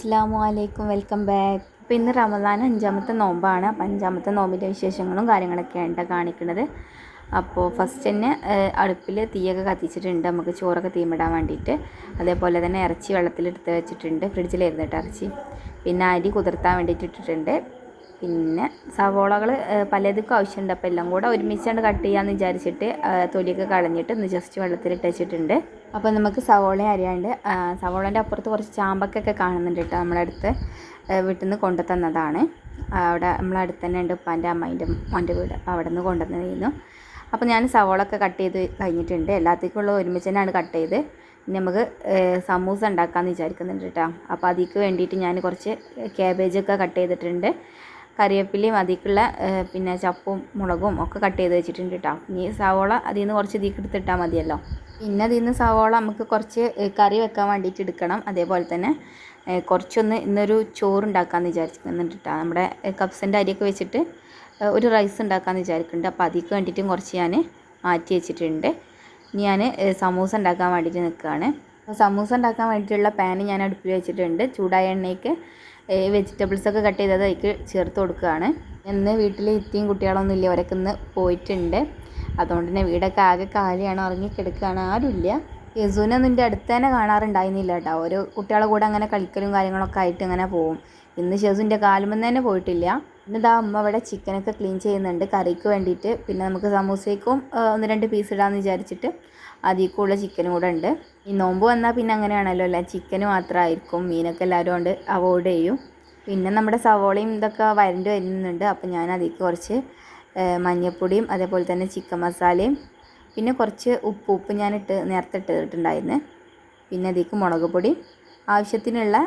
അസ്സലാമു അലൈക്കും, welcome back. അപ്പോൾ ഇന്ന് റമദാൻ 5ാമത്തെ നോമ്പാണ്. അപ്പോൾ 5ാമത്തെ നോമ്പിൻ്റെ വിശേഷങ്ങളും കാര്യങ്ങളൊക്കെയാണ് കാണിക്കുന്നത്. അപ്പോൾ ഫസ്റ്റ് തന്നെ അടുപ്പിൽ തീയൊക്കെ കത്തിച്ചിട്ടുണ്ട്, നമുക്ക് ചോറൊക്കെ തീമിടാൻ വേണ്ടിയിട്ട്. അതേപോലെ തന്നെ ഇറച്ചി വെള്ളത്തിലെടുത്ത് വെച്ചിട്ടുണ്ട്, ഫ്രിഡ്ജിലായിരുന്നു കേട്ടോ ഇറച്ചി. പിന്നെ അരി കുതിർത്താൻ വേണ്ടിയിട്ട് ഇട്ടിട്ടുണ്ട്. പിന്നെ സവോളകൾ പലതും ആവശ്യമുണ്ട്, അപ്പോൾ എല്ലാം കൂടെ ഒരുമിച്ചാണ്ട് കട്ട് ചെയ്യാമെന്ന് വിചാരിച്ചിട്ട് തൊലിയൊക്കെ കളഞ്ഞിട്ട് ഒന്ന് ജസ്റ്റ് വെള്ളത്തിലിട്ട് വെച്ചിട്ടുണ്ട്. അപ്പോൾ നമുക്ക് സവോള അരിയാണ്ട്, സവോളേൻ്റെ അപ്പുറത്ത് കുറച്ച് ചാമ്പക്കൊക്കെ കാണുന്നുണ്ട് കേട്ടോ. നമ്മളടുത്ത് വീട്ടിൽ നിന്ന് കൊണ്ടു തന്നതാണ്. അവിടെ നമ്മളടുത്ത് തന്നെ ഉണ്ട് ഉപ്പാൻ്റെ അമ്മേൻ്റെ മോൻ്റെ വീട്, അപ്പോൾ അവിടെ നിന്ന് കൊണ്ടുവന്നതായിരുന്നു. അപ്പോൾ ഞാൻ സവോളൊക്കെ കട്ട് ചെയ്ത് കഴിഞ്ഞിട്ടുണ്ട്. എല്ലാത്തേക്കുള്ള ഒരുമിച്ച് തന്നെയാണ് കട്ട് ചെയ്ത്. ഇനി നമുക്ക് സമൂസ ഉണ്ടാക്കാമെന്ന് വിചാരിക്കുന്നുണ്ട് കേട്ടോ. അപ്പോൾ അതിലേക്ക് വേണ്ടിയിട്ട് ഞാൻ കുറച്ച് ക്യാബേജൊക്കെ കട്ട് ചെയ്തിട്ടുണ്ട്. കറിവേപ്പിലയും അതിലേക്കുള്ള പിന്നെ ചപ്പും മുളകും ഒക്കെ കട്ട് ചെയ്ത് വെച്ചിട്ടുണ്ട് കേട്ടോ. ഇനി സവോള അതിൽ നിന്ന് കുറച്ച് ഇതിലേക്ക് എടുത്തിട്ടാൽ മതിയല്ലോ. പിന്നെ അതിൽ നിന്ന് സവോള നമുക്ക് കുറച്ച് കറി വെക്കാൻ വേണ്ടിയിട്ട് എടുക്കണം. അതേപോലെ തന്നെ കുറച്ചൊന്ന് ഇന്നൊരു ചോറുണ്ടാക്കാമെന്ന് വിചാരിക്കുന്നുണ്ട് കേട്ടോ. നമ്മുടെ കപ്സിൻ്റെ അരിയൊക്കെ വെച്ചിട്ട് ഒരു റൈസ് ഉണ്ടാക്കാമെന്ന് വിചാരിക്കുന്നുണ്ട്. അപ്പോൾ അതിലേക്ക് വേണ്ടിയിട്ടും കുറച്ച് ഞാൻ മാറ്റി വെച്ചിട്ടുണ്ട്. ഞാൻ സമൂസ ഉണ്ടാക്കാൻ വേണ്ടിയിട്ട് നിൽക്കുകയാണ്. സമൂസ ഉണ്ടാക്കാൻ വേണ്ടിയിട്ടുള്ള പാന് ഞാൻ അടുപ്പിൽ വെച്ചിട്ടുണ്ട്. ചൂടായ എണ്ണയ്ക്ക് വെജിറ്റബിൾസൊക്കെ കട്ട് ചെയ്തത് അതിലേക്ക് ചേർത്ത് കൊടുക്കുകയാണ്. ഇന്ന് വീട്ടിൽ ഇത്തിയും കുട്ടികളൊന്നും ഇല്ല, അവരൊക്കെ ഇന്ന് പോയിട്ടുണ്ട്. അതുകൊണ്ട് തന്നെ വീടൊക്കെ ആകെ കാലിയാണ്, ഉറങ്ങിക്കിടക്കുകയാണ്, ആരുമില്ല. യസൂനൊന്നും എൻ്റെ അടുത്ത് തന്നെ കാണാറുണ്ടായിരുന്നില്ല കേട്ടോ. ഓരോ കുട്ടികളെ കൂടെ അങ്ങനെ കളിക്കലും കാര്യങ്ങളൊക്കെ ആയിട്ട് അങ്ങനെ പോകും. ഇന്ന് ഷെസുൻ്റെ കാലുമെന്ന് തന്നെ പോയിട്ടില്ല. പിന്നെ ഇതാ അമ്മ ഇവിടെ ചിക്കനൊക്കെ ക്ലീൻ ചെയ്യുന്നുണ്ട് കറിക്ക് വേണ്ടിയിട്ട്. പിന്നെ നമുക്ക് സമൂസയ്ക്കും 1-2 പീസ് ഇടാമെന്ന് വിചാരിച്ചിട്ട് അതിലേക്കുള്ള ചിക്കനും കൂടെ ഉണ്ട്. ഈ നോമ്പ് വന്നാൽ പിന്നെ അങ്ങനെയാണല്ലോ, അല്ല ചിക്കന് മാത്രമായിരിക്കും, മീനൊക്കെ എല്ലാവരും കൊണ്ട് അവോയ്ഡ് ചെയ്യും. പിന്നെ നമ്മുടെ സവോളയും ഇതൊക്കെ വരണ്ട് വരുന്നുണ്ട്. അപ്പോൾ ഞാൻ അതിലേക്ക് കുറച്ച് മഞ്ഞൾപ്പൊടിയും അതേപോലെ തന്നെ ചിക്കൻ മസാലയും പിന്നെ കുറച്ച് ഉപ്പ് ഞാൻ നേരത്തെ ഇട്ടിട്ടുണ്ടായിരുന്നു. പിന്നെ അതിലേക്ക് മുളക് പൊടി, ആവശ്യത്തിനുള്ള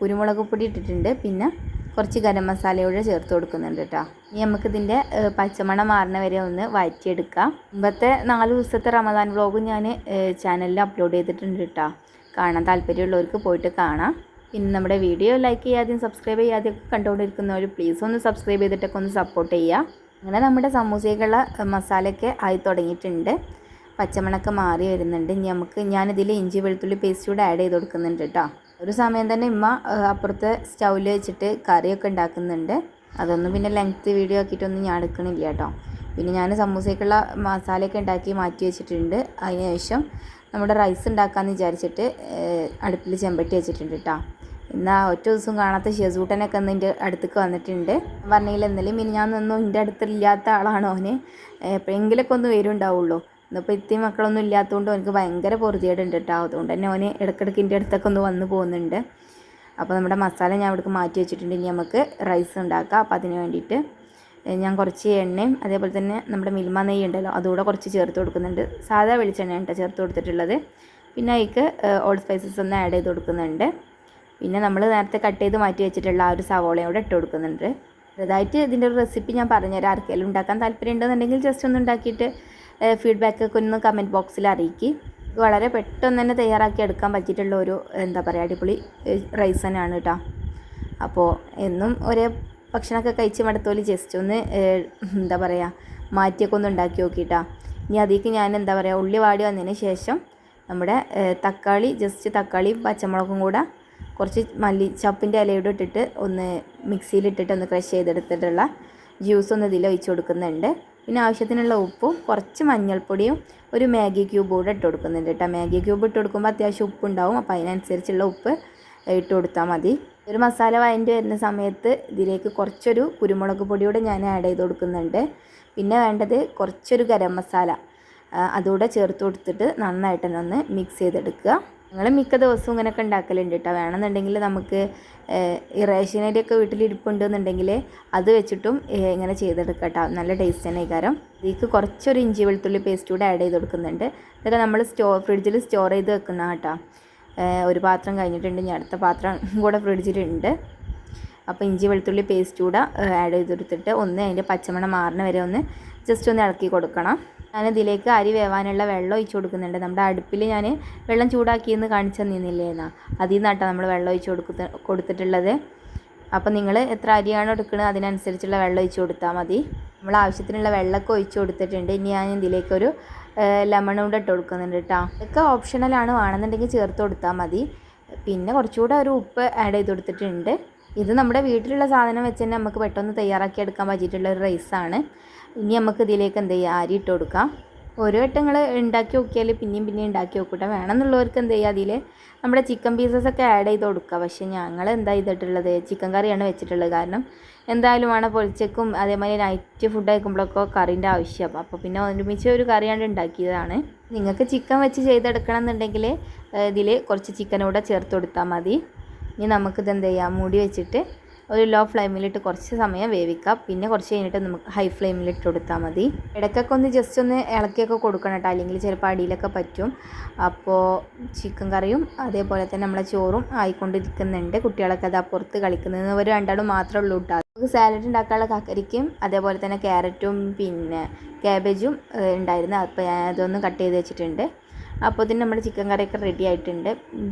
കുരുമുളക് പൊടി ഇട്ടിട്ടുണ്ട്. പിന്നെ കുറച്ച് ഗരം മസാലയോടെ ചേർത്ത് കൊടുക്കുന്നുണ്ട് കേട്ടോ. ഇനി നമുക്കിതിൻ്റെ പച്ചമണം മാറുന്ന വരെ ഒന്ന് വഴറ്റിയെടുക്കാം. മുമ്പത്തെ 4 ദിവസത്തെ റമദാൻ വ്ളോഗും ഞാൻ ചാനലിൽ അപ്ലോഡ് ചെയ്തിട്ടുണ്ട് കേട്ടോ. കാണാൻ താല്പര്യമുള്ളവർക്ക് പോയിട്ട് കാണാം. പിന്നെ നമ്മുടെ വീഡിയോ ലൈക്ക് ചെയ്യാതെയും സബ്സ്ക്രൈബ് ചെയ്യാതെയൊക്കെ കണ്ടുകൊണ്ടിരിക്കുന്നവർ പ്ലീസ് ഒന്ന് സബ്സ്ക്രൈബ് ചെയ്തിട്ടൊക്കെ ഒന്ന് സപ്പോർട്ട് ചെയ്യുക. അങ്ങനെ നമ്മുടെ സമൂസയ്ക്കുള്ള മസാലയൊക്കെ ആയി തുടങ്ങിയിട്ടുണ്ട്, പച്ചമണൊക്കെ മാറി വരുന്നുണ്ട്. ഇനി ഞാനിതിൽ ഇഞ്ചി വെളുത്തുള്ളി പേസ്റ്റ് കൂടെ ആഡ് ചെയ്ത് കൊടുക്കുന്നുണ്ട് കേട്ടോ. ഒരു സമയം തന്നെ ഉമ്മ അപ്പുറത്തെ സ്റ്റൗവിൽ വെച്ചിട്ട് കറിയൊക്കെ ഉണ്ടാക്കുന്നുണ്ട്. അതൊന്നും പിന്നെ ലെങ്ത്ത് വീഡിയോ ആക്കിയിട്ടൊന്നും ഞാൻ എടുക്കണില്ല കേട്ടോ. പിന്നെ ഞാൻ സമൂസയ്ക്കുള്ള മസാലയൊക്കെ ഉണ്ടാക്കി മാറ്റി വെച്ചിട്ടുണ്ട്. അതിന് ശേഷം നമ്മുടെ റൈസ് ഉണ്ടാക്കാമെന്ന് വിചാരിച്ചിട്ട് അടുപ്പിൽ ചെമ്പട്ടി വെച്ചിട്ടുണ്ട് കേട്ടോ. എന്നാൽ ഒറ്റ ദിവസം കാണാത്ത ഷെസൂട്ടനൊക്കെ ഒന്ന് എൻ്റെ അടുത്തേക്ക് വന്നിട്ടുണ്ട്. പറഞ്ഞില്ല എന്നാലും ഇനി ഞാനൊന്നും എൻ്റെ അടുത്തില്ലാത്ത ആളാണോ അവന്, എപ്പോഴെങ്കിലൊക്കെ ഒന്ന് വരുന്നുണ്ടാവുള്ളൂ. ഇന്നിപ്പോൾ ഇത്തിരി മക്കളൊന്നും ഇല്ലാത്തതുകൊണ്ട് എനിക്ക് ഭയങ്കര പൊറുതിയേടുണ്ട് കേട്ടോ. അതുകൊണ്ട് തന്നെ അവന് ഇടയ്ക്കിടയ്ക്ക് എൻ്റെ അടുത്തൊക്കെ ഒന്ന് വന്ന് പോകുന്നുണ്ട്. അപ്പോൾ നമ്മുടെ മസാല ഞാൻ ഇവിടേക്ക് മാറ്റി വെച്ചിട്ടുണ്ട്. ഇനി നമുക്ക് റൈസ് ഉണ്ടാക്കാം. അപ്പോൾ അതിന് വേണ്ടിയിട്ട് ഞാൻ കുറച്ച് എണ്ണയും അതേപോലെ തന്നെ നമ്മുടെ മിൽമ നെയ്യ് ഉണ്ടല്ലോ അതുകൂടെ കുറച്ച് ചേർത്ത് കൊടുക്കുന്നുണ്ട്. സാധാ വെളിച്ചെണ്ണയാണ് കേട്ടോ ചേർത്ത് കൊടുത്തിട്ടുള്ളത്. പിന്നെ അതിലേക്ക് ഓൾ സ്പൈസസ് ഒന്ന് ആഡ് ചെയ്ത് കൊടുക്കുന്നുണ്ട്. പിന്നെ നമ്മൾ നേരത്തെ കട്ട് ചെയ്ത് മാറ്റി വെച്ചിട്ടുള്ള ആ ഒരു സവോളയോടെ ഇട്ട് കൊടുക്കുന്നുണ്ട്. ചെറുതായിട്ട് ഇതിൻ്റെ ഒരു റെസിപ്പി ഞാൻ പറഞ്ഞുതരാം. ആർക്കെങ്കിലും ഉണ്ടാക്കാൻ താല്പര്യം ഉണ്ടെന്നുണ്ടെങ്കിൽ ജസ്റ്റ് ഒന്ന് ഉണ്ടാക്കിയിട്ട് ഫീഡ്ബാക്കൊക്കെ ഒന്ന് കമൻറ്റ് ബോക്സിൽ അറിയിക്കും. വളരെ പെട്ടെന്ന് തന്നെ തയ്യാറാക്കി എടുക്കാൻ പറ്റിയിട്ടുള്ള ഒരു എന്താ പറയുക അടിപൊളി റൈസ് തന്നെയാണ് കേട്ടോ. അപ്പോൾ എന്നും ഒരേ ഭക്ഷണമൊക്കെ കഴിച്ച് മടുത്തോല് ജസ്റ്റ് ഒന്ന് എന്താ പറയുക മാറ്റിയൊക്കെ ഒന്ന് ഉണ്ടാക്കി നോക്കിയിട്ടാ. ഇനി അതിലേക്ക് ഞാൻ എന്താ പറയുക ഉള്ളി വാടി വന്നതിന് ശേഷം നമ്മുടെ തക്കാളി ജസ്റ്റ് തക്കാളിയും പച്ചമുളകും കൂടെ കുറച്ച് ചപ്പിൻ്റെ ഇലയോടെ ഇട്ടിട്ട് ഒന്ന് മിക്സിയിലിട്ടിട്ട് ഒന്ന് ക്രഷ് ചെയ്തെടുത്തിട്ടുള്ള ജ്യൂസ് ഒന്ന് ഇതിൽ ഒഴിച്ച് കൊടുക്കുന്നുണ്ട്. പിന്നെ ആവശ്യത്തിനുള്ള ഉപ്പും കുറച്ച് മഞ്ഞൾപ്പൊടിയും ഒരു മാഗി ക്യൂബ് കൂടെ ഇട്ട് കൊടുക്കുന്നുണ്ട് കേട്ടോ. മാഗി ക്യൂബ് ഇട്ട് കൊടുക്കുമ്പോൾ അത്യാവശ്യം ഉപ്പുണ്ടാവും, അപ്പോൾ അതിനനുസരിച്ചുള്ള ഉപ്പ് ഇട്ട് കൊടുത്താൽ മതി. ഒരു മസാല വഴറ്റി വരുന്ന സമയത്ത് ഇതിലേക്ക് കുറച്ചൊരു കുരുമുളക് പൊടിയൂടെ ഞാൻ ആഡ് ചെയ്ത് കൊടുക്കുന്നുണ്ട്. പിന്നെ വേണ്ടത് കുറച്ചൊരു ഗരം മസാല അതുകൂടെ ചേർത്ത് കൊടുത്തിട്ട് നന്നായിട്ട് തന്നെ ഒന്ന് മിക്സ് ചെയ്തെടുക്കുക. ഞങ്ങൾ മിക്ക ദിവസവും ഇങ്ങനെയൊക്കെ ഉണ്ടാക്കലുണ്ട് കേട്ടോ. വേണമെന്നുണ്ടെങ്കിൽ നമുക്ക് ഈ റേഷനരിയൊക്കെ വീട്ടിലിരിപ്പുണ്ടെന്നുണ്ടെങ്കിൽ അത് വെച്ചിട്ടും ഇങ്ങനെ ചെയ്തെടുക്കാം കേട്ടോ. നല്ല ടേസ്റ്റ് തന്നെ കാരം. ഇതിലേക്ക് കുറച്ചൊരു ഇഞ്ചി വെളുത്തുള്ളി പേസ്റ്റ് കൂടെ ആഡ് ചെയ്ത് കൊടുക്കുന്നുണ്ട്. ഇതൊക്കെ നമ്മൾ ഫ്രിഡ്ജിൽ സ്റ്റോർ ചെയ്ത് വെക്കുന്ന കേട്ടോ. ഒരു പാത്രം കഴിഞ്ഞിട്ടുണ്ട്, ഇനി അടുത്ത പാത്രം കൂടെ ഫ്രിഡ്ജിലുണ്ട്. അപ്പോൾ ഇഞ്ചി വെളുത്തുള്ളി പേസ്റ്റ് കൂടെ ആഡ് ചെയ്ത് കൊടുത്തിട്ട് ഒന്ന് അതിൻ്റെ പച്ചമണം മാറുന്ന വരെ ഒന്ന് ജസ്റ്റ് ഒന്ന് ഇളക്കി കൊടുക്കണം. ഞാനിതിലേക്ക് അരി വേവാനുള്ള വെള്ളം ഒഴിച്ച് കൊടുക്കുന്നുണ്ട്. നമ്മുടെ അടുപ്പിൽ ഞാൻ വെള്ളം ചൂടാക്കിയെന്ന് കാണിച്ചു തന്നിരുന്നില്ലേ എന്നാൽ അതിൽ നിന്നാട്ടോ നമ്മൾ വെള്ളം ഒഴിച്ച് കൊടുത്തിട്ടുള്ളത്. അപ്പോൾ നിങ്ങൾ എത്ര അരിയാണോ എടുക്കുന്നത് അതിനനുസരിച്ചുള്ള വെള്ളം ഒഴിച്ച് കൊടുത്താൽ മതി. നമ്മൾ ആവശ്യത്തിനുള്ള വെള്ളമൊക്കെ ഒഴിച്ച് കൊടുത്തിട്ടുണ്ട്. ഇനി ഞാൻ ഇതിലേക്കൊരു ലെമൺ കൂടെ ഇട്ട് കൊടുക്കുന്നുണ്ട് കേട്ടോ. ഇതൊക്കെ ഓപ്ഷണലാണ്, വേണമെന്നുണ്ടെങ്കിൽ ചേർത്ത് കൊടുത്താൽ മതി. പിന്നെ കുറച്ചുകൂടെ ഒരു ഉപ്പ് ആഡ് ചെയ്ത് കൊടുത്തിട്ടുണ്ട്. ഇത് നമ്മുടെ വീട്ടിലുള്ള സാധനം വെച്ച് തന്നെ നമുക്ക് പെട്ടെന്ന് തയ്യാറാക്കി എടുക്കാൻ പറ്റിയിട്ടുള്ള ഒരു റൈസാണ്. ഇനി നമുക്ക് ഇതിലേക്ക് എന്ത് ചെയ്യുക, അരി ഇട്ട് കൊടുക്കാം. ഒരു വട്ടം നിങ്ങൾ ഉണ്ടാക്കി നോക്കിയാൽ പിന്നെയും ഉണ്ടാക്കി നോക്കൂട്ടെ. വേണമെന്നുള്ളവർക്ക് എന്ത് ചെയ്യുക, അതിൽ നമ്മുടെ ചിക്കൻ പീസസൊക്കെ ആഡ് ചെയ്ത് കൊടുക്കുക. പക്ഷേ ഞങ്ങൾ എന്താ ചെയ്തിട്ടുള്ളത്, ചിക്കൻ കറിയാണ് വെച്ചിട്ടുള്ളത്. കാരണം എന്തായാലും വേണം പൊളിച്ചക്കും അതേമാതിരി നൈറ്റ് ഫുഡ് കഴിക്കുമ്പോഴൊക്കെ കറീൻ്റെ ആവശ്യം. അപ്പോൾ പിന്നെ ഒരുമിച്ച് ഒരു കറിയാണ് ഉണ്ടാക്കിയതാണ്. നിങ്ങൾക്ക് ചിക്കൻ വെച്ച് ചെയ്തെടുക്കണം എന്നുണ്ടെങ്കിൽ ഇതിൽ കുറച്ച് ചിക്കനൂടെ ചേർത്ത് കൊടുത്താൽ മതി. ഇനി നമുക്കിത് എന്ത് ചെയ്യാം, മൂടി വെച്ചിട്ട് ഒരു ലോ ഫ്ലെയിമിലിട്ട് കുറച്ച് സമയം വേവിക്കാം. പിന്നെ കുറച്ച് കഴിഞ്ഞിട്ട് നമുക്ക് ഹൈ ഫ്ലെയിമിലിട്ട് കൊടുത്താൽ മതി. ഇടയ്ക്കൊക്കെ ഒന്ന് ജസ്റ്റ് ഒന്ന് ഇളക്കിയൊക്കെ കൊടുക്കണം കേട്ടോ, അല്ലെങ്കിൽ ചിലപ്പോൾ അടിയിലൊക്കെ പറ്റും. അപ്പോൾ ചിക്കൻ കറിയും അതേപോലെ തന്നെ നമ്മളെ ചോറും ആയിക്കൊണ്ടിരിക്കുന്നുണ്ട്. കുട്ടികളൊക്കെ അത് പുറത്ത് കളിക്കുന്നത് ഒരു രണ്ടാളും മാത്രമേ ഉള്ളൂ കേട്ടോ. നമുക്ക് സാലഡ് ഉണ്ടാക്കാനുള്ള കക്കരിക്കും അതേപോലെ തന്നെ ക്യാരറ്റും പിന്നെ ക്യാബേജും ഉണ്ടായിരുന്നു. അപ്പോൾ ഞാൻ അതൊന്ന് കട്ട് ചെയ്ത് വെച്ചിട്ടുണ്ട്. അപ്പോൾ ഇതിന് നമ്മുടെ ചിക്കൻ കറിയൊക്കെ റെഡി ആയിട്ടുണ്ട്.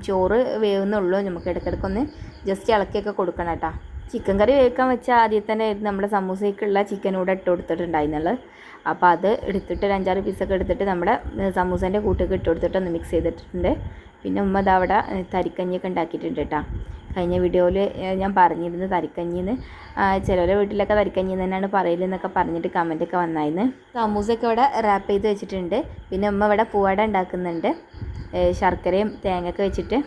ചോറ് വേവുന്നുള്ളൂ. നമുക്ക് ഇടയ്ക്കിടയ്ക്കൊന്ന് ജസ്റ്റ് ഇളക്കിയൊക്കെ കൊടുക്കണം കേട്ടോ. ചിക്കൻ കറി വേവിക്കാൻ വെച്ചാൽ ആദ്യം തന്നെ നമ്മുടെ സമൂസയ്ക്കുള്ള ചിക്കൻ കൂടെ ഇട്ട് കൊടുത്തിട്ടുണ്ടായിരുന്നുള്ളത്. അപ്പോൾ അത് എടുത്തിട്ട് ഒരു 5-6 പീസൊക്കെ എടുത്തിട്ട് നമ്മുടെ സമൂസേൻ്റെ കൂട്ടൊക്കെ ഇട്ട് കൊടുത്തിട്ട് ഒന്ന് മിക്സ് ചെയ്തിട്ടുണ്ട്. പിന്നെ ഉമ്മ അതവിടെ തരിക്കഞ്ഞിയൊക്കെ ഉണ്ടാക്കിയിട്ടുണ്ട് കേട്ടോ. കഴിഞ്ഞ വീഡിയോയിൽ ഞാൻ പറഞ്ഞിരുന്നു തരിക്കഞ്ഞിന്ന്. ചിലവരുടെ വീട്ടിലൊക്കെ തരിക്കഞ്ഞി തന്നെയാണ് പറയലെന്നൊക്കെ പറഞ്ഞിട്ട് കമൻറ്റൊക്കെ വന്നായിരുന്നു. സമൂസയൊക്കെ ഇവിടെ റാപ്പ് ചെയ്ത് വെച്ചിട്ടുണ്ട്. പിന്നെ ഉമ്മ ഇവിടെ പൂവട ഉണ്ടാക്കുന്നുണ്ട്. ശർക്കരയും തേങ്ങയൊക്കെ വെച്ചിട്ട്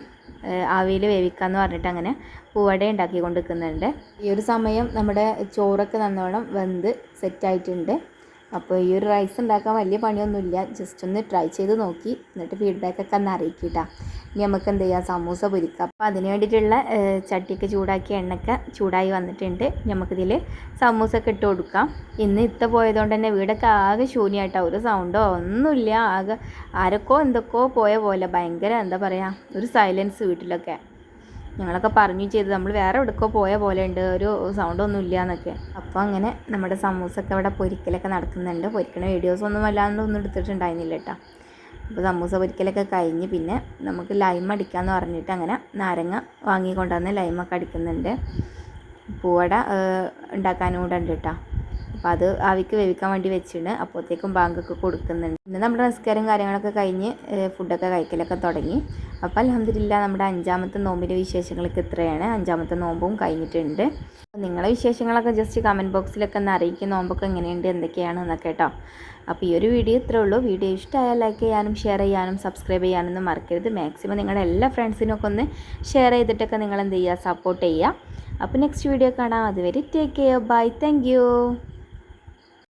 ആവിയിൽ വേവിക്കാമെന്ന് പറഞ്ഞിട്ട് അങ്ങനെ പൂവട ഉണ്ടാക്കി കൊണ്ട് നിൽക്കുന്നുണ്ട്. ഈ ഒരു സമയം നമ്മുടെ ചോറൊക്കെ നല്ലോണം വെന്ത് സെറ്റായിട്ടുണ്ട്. അപ്പോൾ ഈ ഒരു റൈസ് ഉണ്ടാക്കാൻ വലിയ പണിയൊന്നുമില്ല. ജസ്റ്റ് ഒന്ന് ട്രൈ ചെയ്ത് നോക്കി എന്നിട്ട് ഫീഡ്ബാക്കൊക്കെ ഒന്ന് അറിയിക്കിട്ടാ. ഇനി നമുക്ക് എന്ത് ചെയ്യാം, സമൂസ പൊരിക്കാം. അപ്പോൾ അതിന് വേണ്ടിയിട്ടുള്ള ചട്ടിയൊക്കെ ചൂടാക്കിയ എണ്ണയൊക്കെ ചൂടായി വന്നിട്ടുണ്ട്. നമുക്കിതിൽ സമൂസൊക്കെ ഇട്ട് കൊടുക്കാം. ഇന്ന് ഇത്ത പോയതുകൊണ്ട് തന്നെ വീടൊക്കെ ആകെ ശൂന്യമായിട്ടോ, ഒരു സൗണ്ടോ ഒന്നുമില്ല. ആകെ ആരൊക്കെ എന്തൊക്കെയോ പോയ പോലെ ഭയങ്കര എന്താ പറയുക, ഒരു സൈലൻസ് വീട്ടിലൊക്കെ. ഞങ്ങളൊക്കെ പറഞ്ഞു ചെയ്ത് നമ്മൾ വേറെ എവിടെക്കോ പോയ പോലെ ഉണ്ട്, ഒരു സൗണ്ടൊന്നും ഇല്ല എന്നൊക്കെ. അപ്പോൾ അങ്ങനെ നമ്മുടെ സമൂസൊക്കെ ഇവിടെ പൊരിക്കലൊക്കെ നടക്കുന്നുണ്ട്. പൊരിക്കണ വീഡിയോസൊന്നും വല്ലാണ്ടൊന്നും എടുത്തിട്ടുണ്ടായിരുന്നില്ല കേട്ടോ. അപ്പോൾ സമൂസ പൊരിക്കലൊക്കെ കഴിഞ്ഞ് പിന്നെ നമുക്ക് ലൈം അടിക്കാമെന്ന് പറഞ്ഞിട്ട് അങ്ങനെ നാരങ്ങ വാങ്ങിക്കൊണ്ടുവന്ന് ലൈമൊക്കെ അടിക്കുന്നുണ്ട്. പൂവട ഉണ്ടാക്കാനും കൂടെ ഉണ്ട് കേട്ടോ. അപ്പോൾ അത് ആവിക്ക് വേവിക്കാൻ വേണ്ടി വെച്ചിട്ട് അപ്പോഴത്തേക്കും ബാങ്കൊക്കെ കൊടുക്കുന്നുണ്ട്. പിന്നെ നമ്മുടെ നിസ്കാരം കാര്യങ്ങളൊക്കെ കഴിഞ്ഞ് ഫുഡൊക്കെ കഴിക്കലൊക്കെ തുടങ്ങി. അപ്പോൾ അൽഹംദുലില്ലാ നമ്മുടെ 5ാമത്തെ നോമ്പിൻ്റെ വിശേഷങ്ങളൊക്കെ ഇത്രയാണ്. 5ാമത്തെ നോമ്പും കഴിഞ്ഞിട്ടുണ്ട്. നിങ്ങളെ വിശേഷങ്ങളൊക്കെ ജസ്റ്റ് കമൻറ്റ് ബോക്സിലൊക്കെ ഒന്ന് അറിയിക്കും, നോമ്പൊക്കെ എങ്ങനെയുണ്ട് എന്തൊക്കെയാണ് എന്നൊക്കെ കേട്ടോ. അപ്പോൾ ഈ ഒരു വീഡിയോ ഇത്രേ ഉള്ളൂ. വീഡിയോ ഇഷ്ടമായാൽ ലൈക്ക് ചെയ്യാനും ഷെയർ ചെയ്യാനും സബ്സ്ക്രൈബ് ചെയ്യാനൊന്നും മറക്കരുത്. മാക്സിമം നിങ്ങളുടെ എല്ലാ ഫ്രണ്ട്സിനൊക്കെ ഒന്ന് ഷെയർ ചെയ്തിട്ടൊക്കെ നിങ്ങൾ എന്ത് ചെയ്യുക, സപ്പോർട്ട് ചെയ്യുക. അപ്പോൾ നെക്സ്റ്റ് വീഡിയോ കാണാം. അതുവരെ take care, bye, thank U.